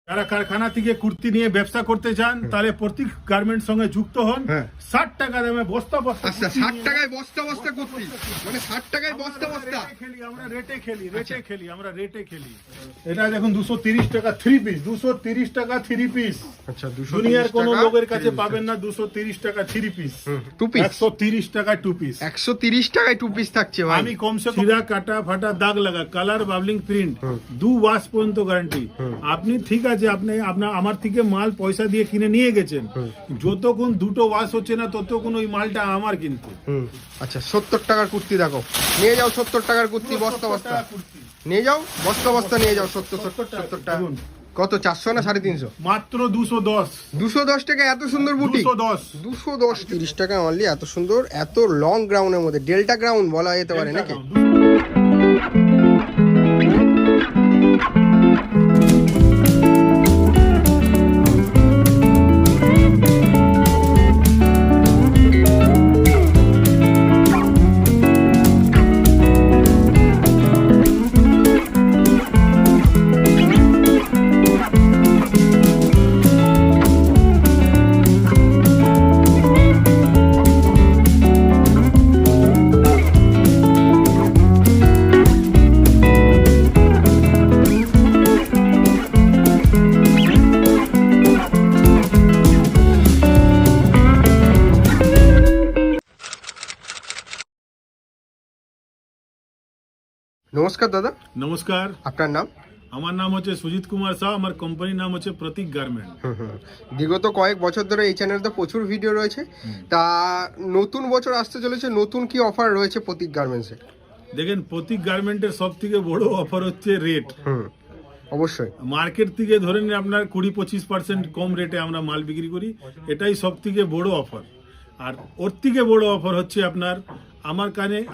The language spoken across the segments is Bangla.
যারা কারখানা থেকে কুর্তি নিয়ে ব্যবসা করতে চান তাহলে প্রতীক গার্মেন্টস সঙ্গে যুক্ত হন। 60 টাকা দামে বস্তা বস্তা। আচ্ছা, 60 টাকায় বস্তা বস্তা কুর্তি, মানে 60 টাকায় বস্তা বস্তা খেলি আমরা, রেটে খেলি আমরা, রেটে খেলি। এটা দেখুন 230 টাকা 3 পিস, 230 টাকা 3 পিস। আচ্ছা, দুনিয়ার কোন লোকের কাছে পাবেন না 230 টাকা 3 পিস। 2 পিস 130 টাকা 2 পিস। 130 টাকায় 2 পিস থাকছে ভাই। আমি কমসে কম ছিঁড়া কাটা ফাটা দাগ লাগা কালার বাবলিং প্রিন্ট 2 ওয়াশ পর্যন্ত গ্যারান্টি। আপনি ঠিক আছে, আপনি আমার থেকে মাল পয়সা দিয়ে কিনে নিয়ে গেছেন, যতক্ষণ দুটো ওয়াশ হচ্ছে না ততক্ষণ ওই মালটা আমার কিন্তু। আচ্ছা, 70 টাকার কুর্তি দেখো, নিয়ে যাও 70 টাকার কুর্তি বস্তা বস্তা নিয়ে যাও, বস্তা বস্তা নিয়ে যাও। 70 টাকা কত? 400 না 350? মাত্র 210 টাকা। এত সুন্দর বুটি 210 30 টাকা অনলি। এত সুন্দর, এত লং গ্রাউন্ডের মধ্যে, ডেল্টা গ্রাউন্ড বলা যেতে পারে নাকি? নমস্কার দাদা। নমস্কার। আপনার নাম? আমার নাম হচ্ছে সুজিত কুমার শাহ, আমার কোম্পানির নাম হচ্ছে প্রতীক গার্মেন্ট। বিগত কয়েক বছর ধরে এই চ্যানেলে প্রচুর ভিডিও রয়েছে, তা নতুন বছর আসতে চলেছে, নতুন কি অফার রয়েছে প্রতীক গার্মেন্টসে? দেখেন, প্রতীক গার্মেন্টের সব থেকে বড় অফার হচ্ছে রেট। অবশ্যই মার্কেট থেকে ধরে নিন আপনার 20-25% কম রেটে আমরা মাল বিক্রি করি, এটাই সব থেকে বড় অফার। আর ওর থেকে বড় অফার হচ্ছে আপনার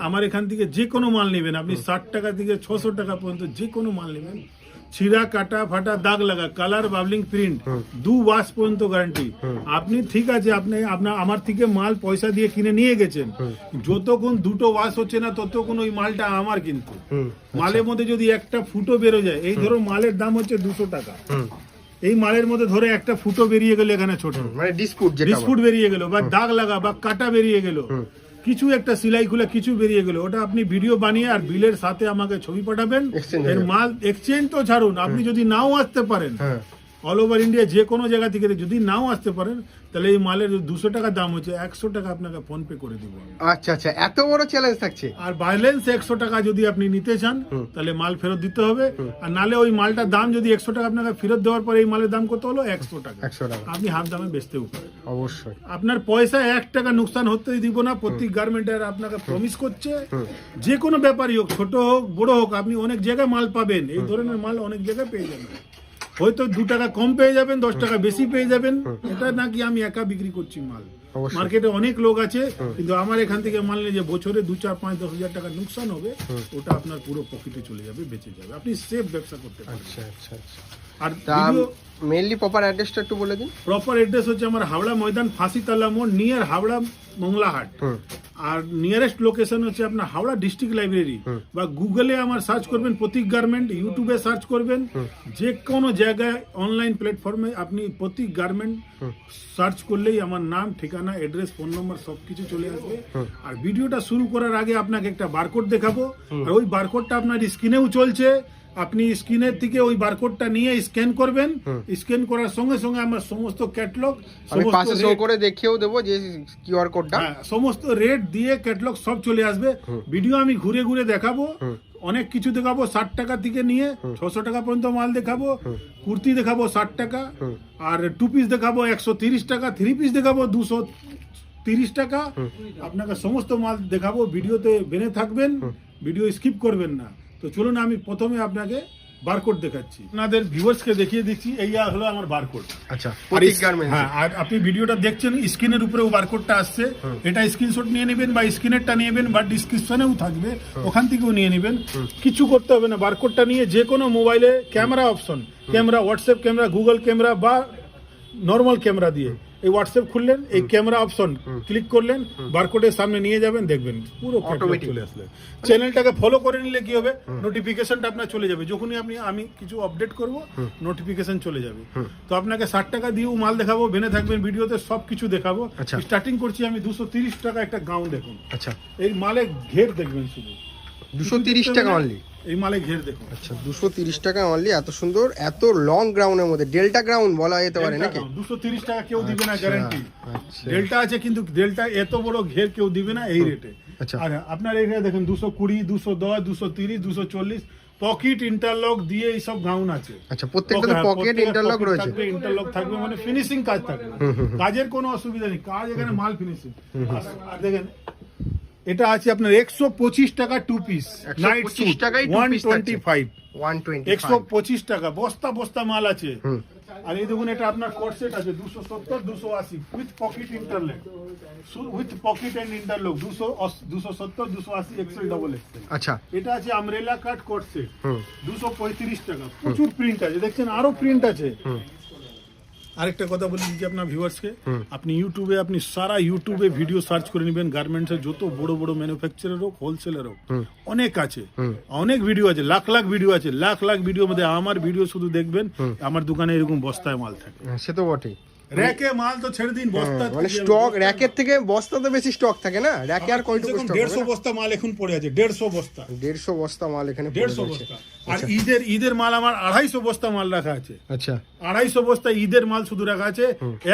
আমার এখান থেকে যে কোনো মাল নেবেন আপনি, 60 টাকা থেকে 600 টাকা পর্যন্ত যে কোনো মাল নেবেন, ছিঁড়া কাটা ফাটা দাগ লাগা কালার বাবলিং প্রিন্ট 2 ওয়াশ পর্যন্ত গ্যারান্টি। আপনি ঠিক আছে, আপনি আমার থেকে মাল পয়সা দিয়ে কিনে নিয়ে গেছেন, যতক্ষণ দুটো ওয়াশ হচ্ছে না ততক্ষণ ওই মালটা আমার কিন্তু। মালের মধ্যে যদি একটা ফুটো বেরো যায়, এই ধরো মালের দাম হচ্ছে 200 টাকা, এই মালের মধ্যে ধরে একটা ফুটো বেরিয়ে গেল, এখানে ছোট মানে ডিসপুট বেরিয়ে গেল, বা দাগ লাগা বা কাটা বেরিয়ে গেল, কিছু একটা সিলাই খুলে কিছু বেরিয়ে গেল, ওটা আপনি ভিডিও বানিয়ে আর বিলের সাথে আমাকে ছবি পাঠাবেন। এর মাল এক্সচেঞ্জ তো ছাড়ুন, আপনি যদি নাও আসতে পারেন অল ওভার ইন্ডিয়া যে কোনো জায়গা থেকে, যদি নাও আসতে পারেন তাহলে এই মালের 200 টাকা দাম হচ্ছে 100 টাকা আপনাকে ফোন পে করে দিব। আচ্ছা আচ্ছা, এত বড় চ্যালেঞ্জ থাকছে। আর ব্যালেন্স 100 টাকা যদি আপনি নিতে চান তাহলে মাল ফেরত দিতে হবে, আর নালে ওই মালটার দাম যদি 100 টাকা আপনাকে ফেরত দেওয়ার পরে এই মালের দাম কত হলো? 100 টাকা। আপনি হাফ দামে বেচতেও পারেন। অবশ্যই আপনার পয়সা 1 টাকা নুকসান হতেই দিব না। প্রত্যেক গার্মেন্টের আপনাকে প্রমিস করছে, যে কোনো ব্যাপারই হোক, ছোট হোক বড় হোক, আপনি অনেক জায়গায় মাল পাবেন, এই ধরনের মাল অনেক জায়গায় পেয়ে যাবেন। হয়তো 2 টাকা কম পেয়ে যাবেন, 10 টাকা বেশি পেয়ে যাবেন, এটা নাকি আমি একা বিক্রি করছি মাল, মার্কেটে অনেক লোক আছে, কিন্তু আমার এখান থেকে মাল নিয়ে যে বছরে 2, 4, 5, 10 হাজার টাকা নুকসান হবে, ওটা আপনার পুরো পকেটে চলে যাবে, বেঁচে যাবে, আপনি সেফ ব্যবসা করতে পারেন। আচ্ছা আচ্ছা আচ্ছা। আর মেইনলি প্রপার অ্যাড্রেসটা একটু বলে দিন। প্রপার অ্যাড্রেস হচ্ছে আমার হাওড়া ময়দান, ফাঁসিতলা মোড়, নিয়ার হাওড়া মংলাহাট। আর নিয়ারেস্ট লোকেশন হচ্ছে আপনার হাওড়া ডিস্ট্রিক্ট লাইব্রেরি, বা গুগলে আমার সার্চ করবেন প্রতীক গার্মেন্ট, ইউটিউবে সার্চ করবেন, যে কোনো জায়গায় অনলাইন প্ল্যাটফর্মে আপনি প্রতীক গার্মেন্ট সার্চ করলেই আমার নাম, ঠিকানা, অ্যাড্রেস, ফোন নম্বর সবকিছু চলে আসবে। আর ভিডিওটা শুরু করার আগে আপনাকে একটা বারকোড দেখাবো, আর ওই বারকোডটা আপনার স্ক্রিনেও চলছে, আপনি স্ক্রিনের থেকে ওই বারকোডটা নিয়ে স্ক্যান করবেন, স্ক্যান করার সঙ্গে সঙ্গে আমার সমস্ত ক্যাটালগ, আমি পাশে শো করে দেখিয়েও দেব যে কিউআর কোডটা, সমস্ত রেট দিয়ে ক্যাটালগ সব চলে আসবে। ভিডিও আমি ঘুরে ঘুরে দেখাবো, অনেক কিছু দেখাবো, 60 টাকা থেকে নিয়ে 600 টাকা পর্যন্ত মাল দেখাবো, কুর্তি দেখাবো 60 টাকা, আর 2 পিস দেখাবো 130 টাকা, 3 পিস দেখাবো 230 টাকা, আপনাকে সমস্ত মাল দেখাবো। ভিডিওতে বেনে থাকবেন, ভিডিও স্কিপ করবেন না। তো চলুন আমি প্রথমে আপনাকে বারকোড দেখাচ্ছি, আপনাদের ভিউয়ার্সকে দেখিয়ে দিচ্ছি। এই হলো আমার বারকোড। আচ্ছা, প্রতীক গার্মেন্টস। হ্যাঁ, আর আপনি ভিডিওটা দেখছেন, স্ক্রিনের উপরে বারকোডটা আসছে, এটা স্ক্রিনশট নিয়ে নেবেন, বা স্ক্রিনেরটা নিয়ে নেবেন, বা ডিসক্রিপশনেও থাকবে, ওখান থেকেও নিয়ে নেবেন। কিছু করতে হবে না, বারকোডটা নিয়ে যে কোনো মোবাইলে camera option, camera, WhatsApp camera, Google camera, বা নর্মাল ক্যামেরা দিয়ে এই হোয়াটসঅ্যাপ খুললেন, এই ক্যামেরা অপশন ক্লিক করলেন, বারকোডের সামনে নিয়ে যাবেন, দেখবেন পুরো Automatic চলে আসলে। চ্যানেলটাকে ফলো করে নিলে কি হবে, নোটিফিকেশনটা আপনার চলে যাবে, যখনই আমি কিছু আপডেট করব নোটিফিকেশন চলে যাবে। তো আপনাকে 60 টাকা দিয়েও মাল দেখাবো, বেনে থাকবেন ভিডিওতে, সব কিছু দেখাবো। আচ্ছা। স্টার্টিং করছি আমি 230 টাকা একটা গাউন, দেখুন আচ্ছা, এই মালে ঘের দেখবেন শুধু 230 টাকা অনলি। এই মালে ঘের দেখুন। আচ্ছা, 230 টাকা অনলি, এত সুন্দর, এত লং গ্রাউন্ডের মধ্যে, ডেল্টা গ্রাউন্ড বলা যেতে পারে নাকি? 230 টাকা কেউ দিবে না, আচ্ছা, গ্যারান্টি। আচ্ছা। ডেল্টা আছে, কিন্তু ডেল্টা এত বড় ঘের কেউ দিবে না এই রেটে। আচ্ছা। আর আপনার এখানে দেখেন 220, 210, 230, 240 পকেট ইন্টারলক দিয়ে এই সব গাউন আছে। আচ্ছা, প্রত্যেকটা পকেট ইন্টারলক রয়েছে। ইন্টারলক থাকবে, মানে ফিনিশিং কাজ থাকবে, কাজের কোনো অসুবিধা নেই, কাজ এখানে মাল ফিনিশিং। আর দেখেন এটা আছে আপনার 125 টাকা 2 পিস, নাইট 125 স্যুট টাকায় 2 piece থাকছে। 125, 125 125 টাকা, বস্তা বস্তা মাল আছে। আর এই দেখুন এটা আপনার কোট সেট আছে 270, 280 with pocket interlock, with pocket and interlock 270, 280 excel double excel. আচ্ছা, এটা আছে আমরেলা কাট কোট সেট 235 টাকা, প্রচুর প্রিন্ট আছে, দেখছেন আরো প্রিন্ট আছে। আরেকটা কথা বলে দিচ্ছি আপনার ভিউয়ার্সকে, আপনি ইউটিউবে সারা ইউটিউবে ভিডিও সার্চ করে নেবেন, গার্মেন্টসের যত বড় বড় ম্যানুফ্যাকচারার হোক, হোলসেলার হোক, অনেক আছে, অনেক ভিডিও আছে, লাখ লাখ ভিডিও আছে, লাখ লাখ ভিডিওর মধ্যে আমার ভিডিও শুধু দেখবেন, আমার দোকানে এরকম বস্তায় মাল থাকে। সে তো বটেই। র্যাকে মাল তো ছেড়ে দিন, বস্তা মানে স্টক র্যাকের থেকে বস্তাতে বেশি স্টক থাকে না, র্যাকে আর কয়টুকু স্টক? 150 বস্তা মাল এখন পড়ে আছে, 150 বস্তা, 150 বস্তা মাল এখানে পড়ে 150 রয়েছে। বস্তা। আর ঈদের মাল আমার 250 বস্তা মাল রাখা আছে, আচ্ছা, 250 বস্তা ঈদের মাল শুধু রাখা আছে।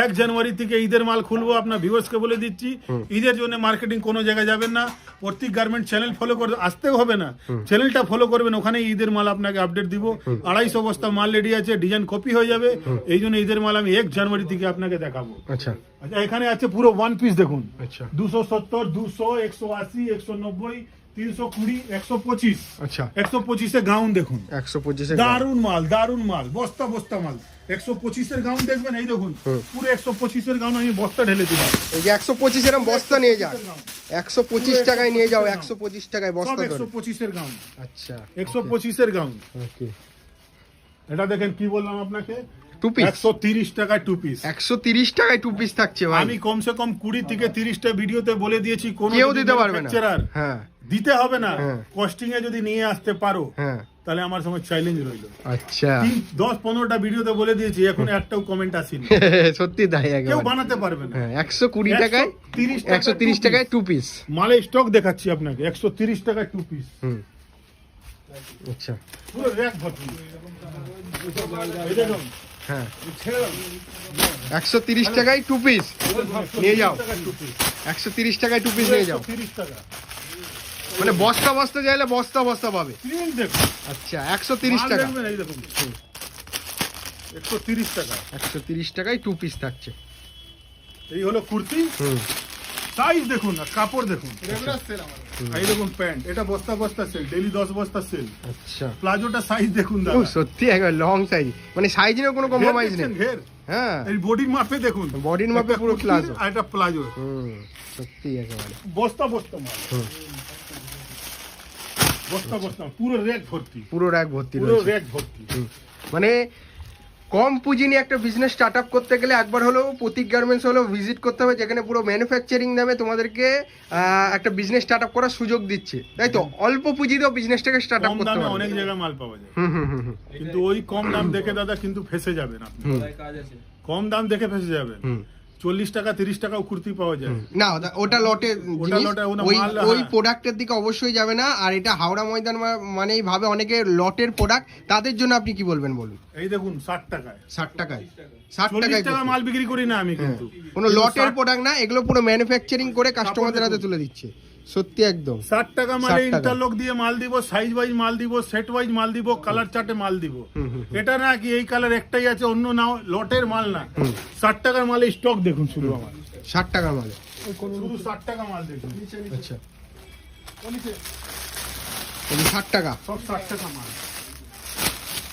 1 জানুয়ারি থেকে ঈদের মাল খুলবো, আপনার ভিউয়ার্সকে বলে দিচ্ছি, ঈদের জন্য মার্কেটিং কোনো জায়গায় যাবেন না, প্রত্যেক গার্মেন্ট চ্যানেল ফলো করে আসতেও হবে না, চ্যানেলটা ফলো করবেন, ওখানে ঈদের মাল আপনাকে আপডেট দিব। 250 বস্তা মাল রেডি আছে, ডিজাইন কপি হয়ে যাবে, এই জন্য ঈদের মাল আমি 1 জানুয়ারি থেকে আপনাকে দেখাবো। আচ্ছা, আচ্ছা, এখানে আছে পুরো 1 পিস দেখুন, আচ্ছা, 270, 200, 180, 190, 320, 125। আচ্ছা, 125 এ গাউন দেখুন, 125 এর দারুন মাল, দারুন মাল, বস্তা বস্তা মাল। 125 এর গাউন দেখবেন, এই দেখুন পুরো 125 এর গাউন আমি বস্তা ঢেলে দিলাম। এই যে 125 এর বস্তা নিয়ে যাও, 125 টাকায় নিয়ে যাও, 125 টাকায় সব বস্তা ধরে। 125 এর গাউন, আচ্ছা, 125 এর গাউন। ওকে, এটা দেখেন কি বললাম আপনাকে, 2 পিস 130 টাকায় 2 পিস। 130 টাকায় 2 পিস থাকছে ভাই। আমি কমসে কম 20 থেকে 30টা ভিডিওতে বলে দিয়েছি, কোন কেউ দিতে পারবে না। ম্যানুফ্যাকচারার হ্যাঁ, দিতে হবে না, হ্যাঁ। কস্টিং এ যদি নিয়ে আসতে পারো হ্যাঁ, তাহলে আমার সময় চ্যালেঞ্জ রইলো। আচ্ছা, 10-15টা ভিডিওতে বলে দিয়েছি, এখন একটাও কমেন্ট আসেনি, সত্যি তাই কেউ একেবারে। বানাতে পারবে না। হ্যাঁ, 120 টাকায় 130 টাকায় 2 পিস। মালে স্টক দেখাচ্ছি আপনাকে, 130 টাকায় 2 পিস, হুম, আচ্ছা, পুরো র‍্যাক ভর্তি। এই দেখুন, হ্যাঁ, ছেড়ে দাও। 130 টাকায় 2 পিস নিয়ে যাও, 2 পিস, 130 টাকায় 2 পিস নিয়ে যাও। 130 টাকা। মানে বস্তা বস্তা চাইলে বস্তা বস্তা পাবে। প্রিন্ট দেখুন, আচ্ছা, 130 মাল টাকা, দেখবেন, এই দেখুন 130 টাকা। 130 টাকায় 2 পিস থাকছে। এই হলো কুর্তি, হুম, সাইজ দেখুন আর কাপড় দেখুন, এই দেখুন প্যান্ট, এটা বস্তা বস্তা সেল, ডেইলি 10 বস্তা সেল। আচ্ছা, প্লাজোটা সাইজ দেখুন ও দাদা, সত্যি একবার লং সাইজ, মানে সাইজ নিয়ে কোনো কম্প্রোমাইজ নেই। ঘের, হ্যাঁ, এই বডির মাপে দেখুন, বডির মাপে একটা পুরো কুর্তি প্লাজো। আর এটা প্লাজো, হুম, সত্যি একেবারে। বস্তা বস্তা মাল, হুম, বস্তা বস্তা পুরো র্যাক ভর্তি, পুরো র‍্যাক ভর্তি পুরো রয়েছে। র্যাক ভর্তি। হুম, মানে কম পুঁজি নিয়ে একটা বিজনেস স্টার্ট আপ করতে গেলে একবার হলেও প্রতীক গার্মেন্টস হলেও ভিজিট করতে হবে, যেখানে পুরো ম্যানুফ্যাকচারিং নামে তোমাদেরকে একটা বিজনেস স্টার্ট আপ করার সুযোগ দিচ্ছে, তাই তো? অল্প পুঁজিতেও বিজনেসটাকে স্টার্ট আপ কম করতে দামে পারবে। অনেক জায়গায় মাল পাওয়া যায়, হুম, হুম, হুম, হুম, কিন্তু ওই কম দাম দেখে দাদা কিন্তু ফেসে যাবেন আপনি, হুম, কম দাম দেখে ফেসে যাবেন। হুম। 40 টাকা 30 টাকাও কুর্তি পাওয়া যায়, না, ওটা লটে ওটা লটে, ওটা ওই মাল, ওই হ্যাঁ। প্রোডাক্টের দিকে অবশ্যই যাবে না। আর এটা হাওড়া ময়দান মানেই ভাবে অনেকে লটের প্রোডাক্ট, তাদের জন্য আপনি কি বলবেন বলুন? এই দেখুন 60 টাকায়, 60 টাকায়, 60 40 টাকায় টাকা মাল বিক্রি করি না আমি, কিন্তু কোনো লটের প্রোডাক্ট না, এগুলো পুরো ম্যানুফ্যাকচারিং করে কাস্টমারদের হাতে তুলে দিচ্ছে, সত্যি একদম। 60 টাকা মালে 60 টাকা। ইন্টারলক দিয়ে মাল দিব, সাইজ ওয়াইজ মাল দিব, সেট ওয়াইজ মাল দিব, কালার চার্টে মাল দিব। এটা না কি এই কালার একটাই আছে অন্য না, লটের মাল না। 60 টাকার মালে স্টক দেখুন শুধু আমার, 60 টাকা মালে, শুধু 60 টাকা মাল দেখুন, আচ্ছা, 60 টাকা, সব 60 টাকা মাল।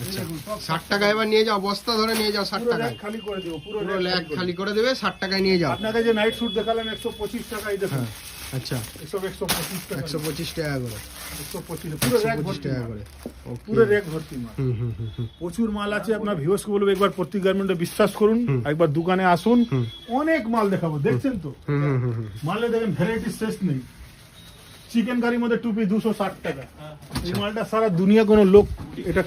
আচ্ছা 60 টাকা এবার নিয়ে যাও, বস্তা ধরে নিয়ে যাও 60 পুরো টাকায়। rack খালি করে দেবো, পুরো পুরো rack ল্যাগ খালি করে দেবে, 60 টাকায় নিয়ে যাও। আপনাকে যে নাইট স্যুট দেখালাম 125 টাকায় দেখুন, আচ্ছা এসব 125 টাকা, 125 টাকা করে, 125 পুরো rack 125 ভর্তি টাকা মাল। করে। ওকে। পুরো রেক ভর্তি মাল, প্রচুর মাল আছে। আপনার ভিউয়ার্সকে বলবো একবার প্রত্যেক গার্মেন্টে বিশ্বাস করুন, একবার দোকানে আসুন, অনেক মাল দেখাবো। দেখছেন তো মালে দেখেন ভ্যারাইটি শেষ নেই। চিকেন কারির মধ্যে টুপি 260 টাকা, এই মালটা সারা দুনিয়া কোনো লোক এটা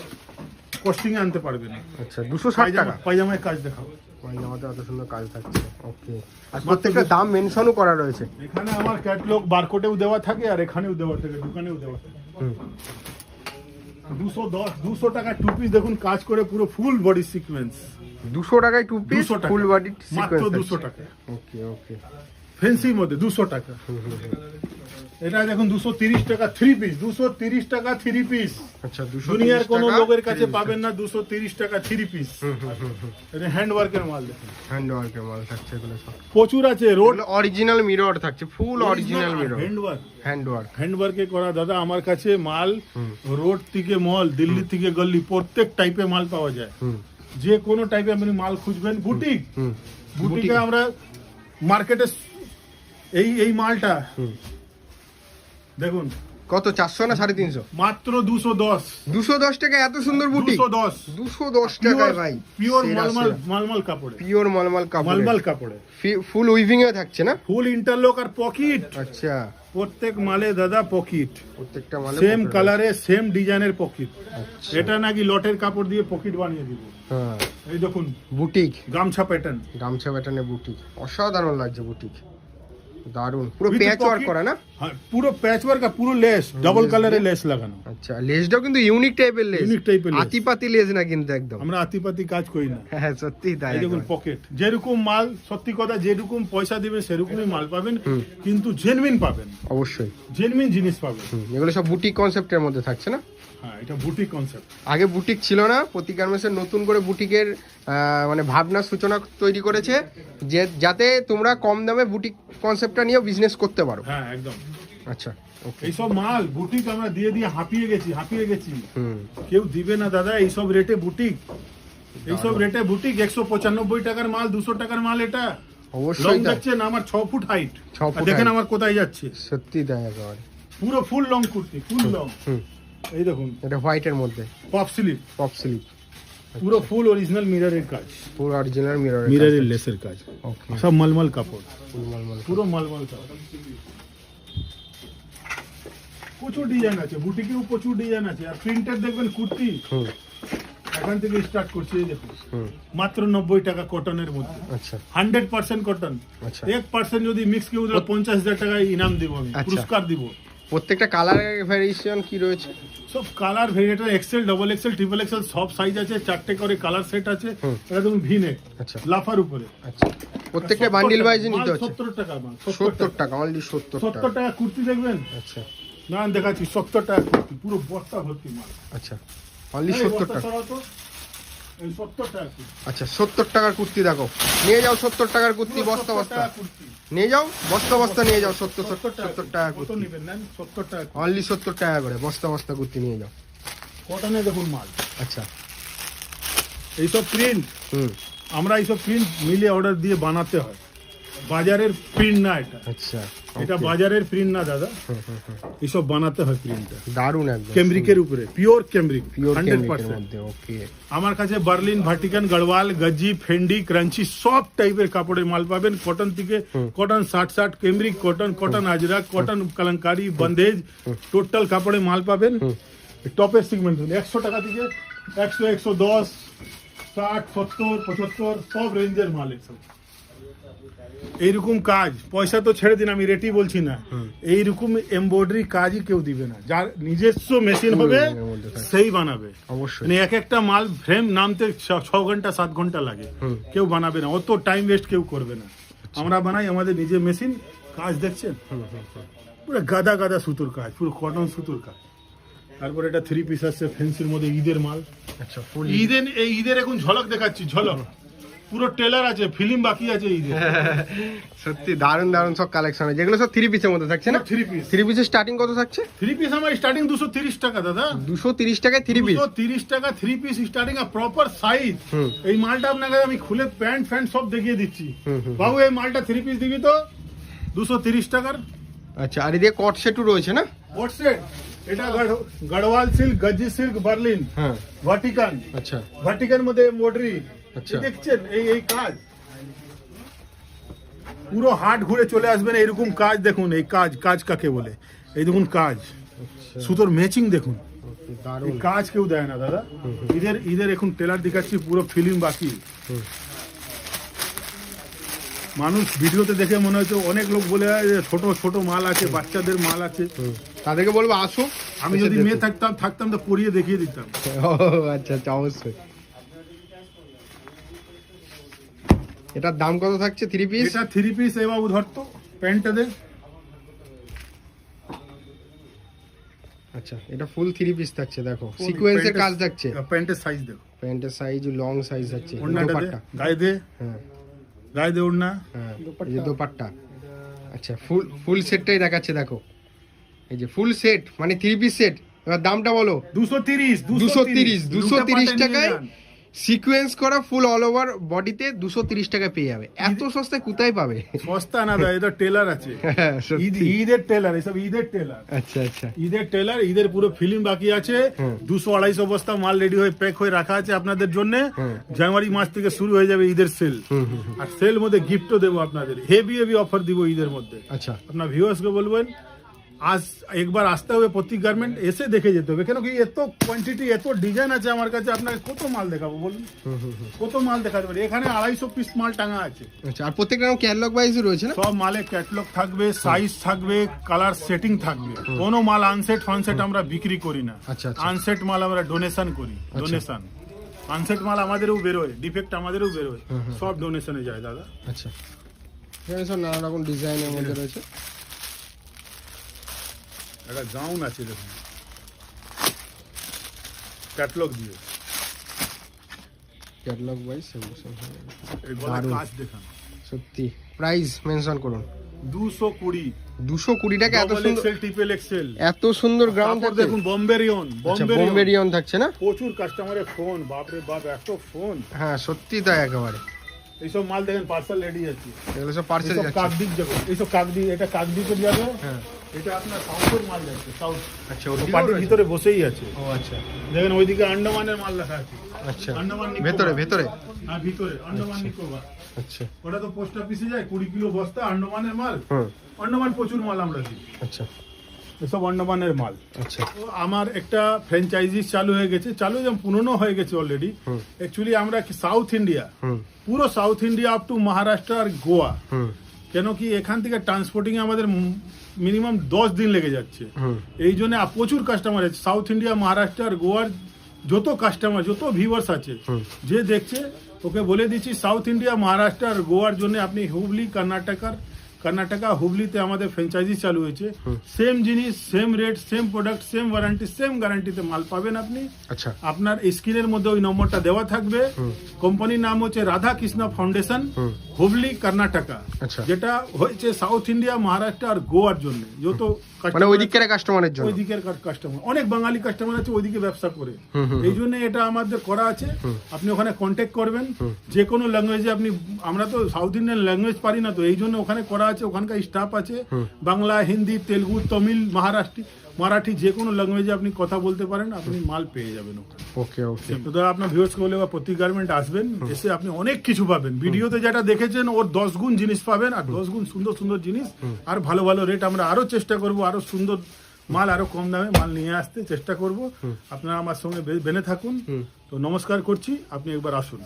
কস্টিং এ আনতে পারবে না। আচ্ছা 260 টাকা। পায়জামায় কাজ দেখাবো, পায়জামাতে এত সুন্দর কাজ থাকছে। ওকে, আর প্রত্যেকটা দাম মেনশনও করা রয়েছে। এখানে আমার ক্যাটালগ বারকোডেও দেওয়া থাকে আর এখানেও দেওয়া থাকে, দোকানেও দেওয়া থাকে। 210 টাকা টুপি দেখুন, কাজ করে পুরো ফুল বডি সিকোয়েন্স। 200 টাকায় টু পিস 200 টাকা। ফুল বডি মাত্র সিকোয়েন্স। 200 টাকা ওকে ওকে। ফ্যান্সির মধ্যে 200 টাকা। এটা দেখুন 230 টাকা 3 পিস, 230 টাকা 3 পিস। আচ্ছা 230 দুনিয়ার কোন টাকা, লোকের কাছে 30 পাবেন না 230 টাকা 3 পিস। এটা হ্যান্ড ওয়ার্কের মাল দেখুন, হ্যান্ড ওয়ার্কের মাল থাকছে এগুলো সব। প্রচুর আছে। রোড অরিজিনাল মিরর থাকছে, full original mirror, hand work, hand work. Hand ওয়ার্কে করা দাদা। আমার কাছে মাল রোড থেকে মল, দিল্লি থেকে গল্লি, প্রত্যেক টাইপের মাল পাওয়া যায়। যে কোনো টাইপে আপনি মাল খুঁজবেন। বুটিক, বুটিকে আমরা মার্কেটে এই মালটা দেখুন কত, 400 না 350? মাত্র 210। 210 টাকা এত সুন্দর বুটি, 210 210 টাকায় ভাই। পিওর সেরা, মালমাল, সেরা। মালমাল কাপড়ে, পিওর মালমাল কাপড়, মালমাল কাপড়ে, ফুল উইভিং এ থাকছে না? ফুল ইন্টারলক আর পকেট। আচ্ছা, প্রত্যেক মালে দাদা পকেট, প্রত্যেকটা মালে সেম pocket কালারে সেম ডিজাইনের পকেট। আচ্ছা। এটা নাকি লটের কাপড় দিয়ে পকেট বানিয়ে দিব। হ্যাঁ, এই দেখুন বুটিক, গামছা প্যাটার্ন, গামছা বাটানে বুটিক, অসাধারণ লাগছে বুটিক, দারুন। পুরো With প্যাচ ওয়ার্ক pocket। করা না? হ্যাঁ, পুরো প্যাচ ওয়ার্ক আর পুরো লেস, ডাবল কালারে লেস লাগানো। আচ্ছা, লেসটাও কিন্তু ইউনিক টাইপের লেস, Unique type এর লেস। আতিপাতি লেস না কিন্তু একদম। আমরা আতিপাতি কাজ করি না। হ্যাঁ সত্যি তাই। এই দেখুন পকেট, যেরকম মাল, সত্যি কথা, যেরকম পয়সা দিবেন সেরকমই মাল পাবেন, কিন্তু জেনুইন পাবেন, অবশ্যই জেনুইন জিনিস পাবেন। এগুলো সব বুটিক কনসেপ্টের মধ্যে থাকছে না? হ্যাঁ, এটা বুটিক কনসেপ্ট। আগে বুটিক ছিল না, প্রতি গার্মেন্টসের নতুন করে বুটিকের মানে ভাবনার সূচনা তৈরি করেছে, যে যাতে তোমরা কম দামে বুটিক কনসেপ্টটা নিয়েও বিজনেস করতে পারো। হ্যাঁ একদম। আচ্ছা ওকে। এইসব মাল বুটিক আমরা দিয়ে দিয়ে হাঁপিয়ে গেছি। হুম, কেউ দিবে না দাদা এইসব রেটে বুটিক, এইসব রেটে বুটিক। 195 টাকার মাল, 200 টাকার মাল। এটা লং অবশ্যই তাই। যাচ্ছেন আমার 6 ফুট হাইট, 6 ফুট দেখেন height। আমার কোথায় যাচ্ছে, সত্যি তাই একেবারে। পুরো full long kurti, full long. হুম, এই দেখুন এটা হোয়াইটের মধ্যে পপ স্লিপ, পপ স্লিপ, পুরো ফুল অরিজিনাল মিররের কাজ, পুরো অরিজিনাল মিরর, মিররের লেসের কাজ, ওকে, সব মালমাল কাপড়, ফুল মালমাল। পুরো মালমাল কাপড়। প্রচুর ডিজাইন আছে বুটিকেও, প্রচুর ডিজাইন আছে। আর প্রিন্টার দেখবেন কুর্তি, হুম এখান থেকে স্টার্ট করছি। এই দেখুন হুম, মাত্র 90 টাকা কটনের মধ্যে, আচ্ছা 100% কটন। আচ্ছা। 1% যদি মিক্স কেউ দেয় 50,000 টাকা ইনাম দিব, আমি আচ্ছা। পুরস্কার দিব। প্রত্যেকটা কালার ভ্যারিয়েশন কি রয়েছে? সব কালার ভেরিয়েটার, XL, double XL, triple XL, সব সাইজ আছে। 4টে করে কালার সেট আছে। এটা দেখুন ভি নেক, আচ্ছা লাফার উপরে। আচ্ছা, প্রত্যেকটা বান্ডিল ওয়াইজ নিতে হচ্ছে। 70 টাকা মাল, 70 টাকা, অনলি 70 টাকা। 70 টাকা কুর্তি দেখবেন আচ্ছা না, দেখাচ্ছি 70 টাকা কুর্তি, পুরো বস্তা ভর্তি মাল। আচ্ছা, অনলি এই 70 বস্তা টাকা। সরাও তো, এই 70 টাকা কুর্তি। আচ্ছা 70 টাকার কুর্তি দেখো, নিয়ে যাও 70 টাকার কুর্তি, পুরো বস্তা 70 বস্তা টাকা কুর্তি। নিয়ে যাও, বস্তা বস্তা নিয়ে যাও। 70 টাকা কত কুর্তি, নেবেন নেন, 70 টাকা কুর্তি। অনলি 70 টাকা করে বস্তা বস্তা কুর্তি নিয়ে যাও। কটনে দেখুন মাল, আচ্ছা এইসব প্রিন্ট হুম, আমরা এইসব প্রিন্ট মিলে অর্ডার দিয়ে বানাতে হয়, বাজারের প্রিন্ট না এটা। আচ্ছা এটা okay। বাজারের প্রিন্ট না দাদা, হুম, হুম, হুম। এইসব বানাতে হয় প্রিন্টটা দারুণ একদম, কেমব্রিকের উপরে, পিওর কেমব্রিক, পিওর কেমিক্যালের 100%। মধ্যে। ওকে, আমার কাছে Berlin, Vatican, Garhwal, Gajji, Fendi, crunchy সব টাইপের কাপড়ের মাল পাবেন। কটন থেকে cotton 60, cambric cotton, cotton Ajrak, cotton Kalamkari, Bandhej, total কাপড়ে মাল পাবেন। টপের সিগমেন্ট 100 টাকা থেকে 100, 110, 60, 70, 75 সব রেঞ্জের মাল। সব এইরকম কাজ, পয়সা তো ছেড়ে দিন, আমি রেটই বলছি না। এইরকম এমব্রয়ডারি কাজই কেউ দিবে না, যার নিজস্ব মেশিন হবে এর মধ্যে থাকে। সেই বানাবে। অবশ্যই। মানে এক একটা মাল ফ্রেম নামতে 6 ঘন্টা 7 ঘন্টা লাগে, কেউ বানাবে না, অত টাইম ওয়েস্ট কেউ করবে না। আমরা বানাই আমাদের নিজের মেশিন, কাজ দেখছেন পুরো গাদা গাদা সুতোর কাজ, পুরো কটন সুতোর কাজ। তারপর এটা 3 পিস আসছে ফ্যান্সির মধ্যে, ঈদের মাল। আচ্ছা ফুল ঈদের এখন ঝলক দেখাচ্ছি, ঝলক। পুরো টেলার আছে, ফিল্ম বাকি আছে ঈদে। সত্যি দারুণ দারুণ সব কালেকশন, যেগুলো সব 3 পিসের মধ্যে থাকছে না? 3 পিস। 3 পিসের স্টার্টিং কত থাকছে? 3 পিস আমার স্টার্টিং 230 টাকা দাদা। 230 টাকায় 3 পিস? 230 টাকা 3 পিস স্টার্টিং, আর প্রপার সাইজ। এই মালটা আপনাকে আমি খুলে প্যান্ট ফ্যান্ট সব দেখিয়ে দিচ্ছি। বাবু এই মালটা 3 পিস দিবি তো 230 টাকার। আচ্ছা, আর এদিকে কট সেটও রয়েছে না? What set? এটা গড়ওয়াল সিল্ক, গজি সিল্ক, বার্লিন, হ্যাঁ। ভাটিকান। আচ্ছা ভাটিকান মধ্যে এমব্রয়ডারি। আচ্ছা। দেখছেন এই কাজ পুরো হাট ঘুরে চলে আসবেন, এইরকম কাজ দেখুন। এই কাজ কাকে বলে, এই দেখুন কাজ, সুতোর ম্যাচিং দেখুন। এই দারুণ। কাজ কেউ দেয় না দাদা। ঈদের এখন টেলার দেখাচ্ছি, পুরো ফিল্ম বাকি। মানুষ ভিডিওতে দেখে মনে হচ্ছে, অনেক লোক বলে যে ছোট ছোট মাল আছে, বাচ্চাদের মাল আছে। তাদেরকে বলবো আসো। আমি যদি মেয়ে থাকতাম তো পরিয়ে দেখিয়ে দিতাম। ও আচ্ছা আচ্ছা, অবশ্যই। এটার দাম কত থাকছে 3 পিস? এটা 3 পিস। এই বাবু ধরতো প্যান্টটা দে। আচ্ছা, এটা ফুল 3 পিস থাকছে, দেখো সিকোয়েন্সের কাজ থাকছে। প্যান্টের সাইজ দেখো, প্যান্টের সাইজ লং সাইজ আছে। ওড়নাটা দে, দোপাট্টা। গায়ে দে, হ্যাঁ গায়ে দে ওড়না। হ্যাঁ, এই যে দোপাট্টা। আচ্ছা, ফুল সেটটাই দেখাচ্ছে, দেখো এই যে ফুল সেট, মানে 3 পিস সেট। এবার দামটা বলো। 230 টাকায় সিকোয়েন্স করা ফুল অল ওভার বডিতে 230 টাকায় পেয়ে যাবে। এত সস্তায় কোথায় পাবে? সস্তা না দাদা, এটা টেলার আছে। হ্যাঁ, সত্যি। ঈদের টেলার, এসব ঈদের টেলার। আচ্ছা আচ্ছা, ঈদের টেলার, ঈদের পুরো ফিল্ম বাকি আছে। 200-250 বস্তা মাল রেডি হয়ে প্যাক হয়ে রাখা আছে আপনাদের জন্য। জানুয়ারি মাস থেকে শুরু হয়ে যাবে ঈদের সেল। আর সেল মধ্যে গিফটও দেবো আপনাদের, হেভি অফার দিব ঈদের মধ্যে। আচ্ছা, আপনার ভিউয়ার্সকে বলবেন আজ একবার আসতে হবে প্রতীক গার্মেন্ট, এসে দেখে যেতে হবে। কেন কি এত কোয়ান্টিটি, এত ডিজাইন আছে আমার কাছে, আপনাকে কত মাল দেখাবো বলুন? কত মাল দেখাতে পারি? এখানে 250 পিস মাল টাঙা আছে। আচ্ছা। আর প্রত্যেকটা ক্যাটালগ ওয়াইজ রয়েছে না? সব মালে ক্যাটালগ থাকবে, সাইজ থাকবে, কালার সেটিং থাকবে। কোনো মাল আনসেট ফানসেট আমরা বিক্রি করি না। আচ্ছা, আচ্ছা। আনসেট মাল আমরা ডোনেশন করি, ডোনেশন। আনসেট মাল আমাদেরও বেরোয়, ডিফেক্ট আমাদেরও বেরোয়, সব ডোনেশনে যায় দাদা। আচ্ছা, এখানে সব নানা রকম ডিজাইনের মধ্যে রয়েছে। একটা গাউন আছে দেখুন, ক্যাটালগ দিয়ে, ক্যাটালগ ওয়াইজ এই গলার দারুণ। কাজ দেখান। সত্যি। প্রাইস মেনশন করুন। 220। 220 টাকা এত ডবল সুন্দর, এক্সেল, ট্রিপল এক্সেল। এত সুন্দর গ্রাউন্ড কাপড় দেখুন, বোম্বে রিয়ন, বোম্বে রিয়ন থাকছে না? প্রচুর কাস্টমারের ফোন, বাপরে বাপ এত ফোন। হ্যাঁ সত্যি তাই, একেবারে। এইসব মাল দেখেন পার্সেল রেডি আছে। এগুলো সব পার্সেল এইসব যাচ্ছে। কাকদ্বীপ যাবে, এইসব কাকদ্বীপ, এটা কাকদ্বীপের যাবে। হ্যাঁ। এটা আপনার সাউথের মাল যাচ্ছে, সাউথ। আচ্ছা, ও ওদিকেও পার্টির রয়েছে? ভিতরে বসেই আছে। ও আচ্ছা দেখেন ওইদিকে আন্ডামানের মাল রাখা আছে। আচ্ছা, আন্ডামান নিকোবর। ভেতরে ভেতরে। হ্যাঁ ভিতরে আন্ডামান নিকোবর। আচ্ছা ওটা তো পোস্ট অফিসে যায়, 20 কিলো বস্তা আন্ডামানের মাল। হুম, আন্ডামান প্রচুর মাল আমরা দিই, আচ্ছা এসব আন্ডামানের মাল। আচ্ছা। তো আমার একটা ফ্র্যাঞ্চাইজি চালু হয়ে গেছে, চালু যেমন পুরনো হয়ে গেছে অলরেডি। অ্যাকচুয়ালি আমরা কি সাউথ ইন্ডিয়া, হুম পুরো south India up to Maharashtra আর গোয়া। হুম কেন কি এখান থেকে ট্রান্সপোর্টিং আমাদের মিনিমাম 10 দিন লেগে যাচ্ছে। হুম। এই জন্য প্রচুর কাস্টমার আছে সাউথ ইন্ডিয়া, মহারাষ্ট্র আর গোয়ার। যত কাস্টমার, যত ভিউয়ার্স আছে, যে দেখছে, ওকে বলে দিচ্ছি সাউথ ইন্ডিয়া, মহারাষ্ট্র আর গোয়ার জন্য আপনি হুবলি, কর্ণাটকা হুবলিতে আমাদের ফ্র্যাঞ্চাইজি চালু হয়েছে। সেম জিনিস, same rate, same product, same warranty, same গ্যারান্টিতে মাল পাবেন আপনি। আচ্ছা, আপনার স্ক্রিনের মধ্যে ওই নম্বরটা দেওয়া থাকবে। কোম্পানির নাম হচ্ছে রাধা কৃষ্ণ ফাউন্ডেশন, হুবলি, কর্ণাটকা। আচ্ছা। যেটা হয়েছে সাউথ ইন্ডিয়া, মহারাষ্ট্র আর গোয়ার জন্য। যত মানে ওই দিকের কাস্টমারের জন্য। ওই দিকের কাস্টমার, অনেক বাঙালি কাস্টমার আছে ওইদিকে ব্যবসা করে। এই জন্য এটা আমাদের করা আছে। আপনি ওখানে কন্ট্যাক্ট করবেন, যে কোনো ল্যাঙ্গুয়েজে আপনি। আমরা তো সাউথ ইন্ডিয়ান ল্যাঙ্গুয়েজ পারি না, তো এই জন্য ওখানে করা আছে। ওখানকার স্টাফ আছে, বাংলা, হিন্দি, তেলুগু, তামিল, মারাঠি, যে কোনো ল্যাঙ্গুয়েজে আপনি কথা বলতে পারেন, আপনি মাল পেয়ে যাবেন ওখানে। ওকে ওকে। তো দাদা আপনার ভিউয়ার্সকে বলে বা প্রতীক গার্মেন্ট আসবেন, এসে আপনি অনেক কিছু পাবেন। ভিডিওতে যেটা দেখেছেন ওর 10 গুণ জিনিস পাবেন, আর 10 গুণ সুন্দর সুন্দর জিনিস, আর ভালো ভালো রেট। আমরা আরো চেষ্টা করব, আরো সুন্দর মাল, আরো কম দামে মাল নিয়ে আসতে চেষ্টা করব। আপনারা আমার সঙ্গে বেনে থাকুন। তো নমস্কার করছি, আপনি একবার আসুন।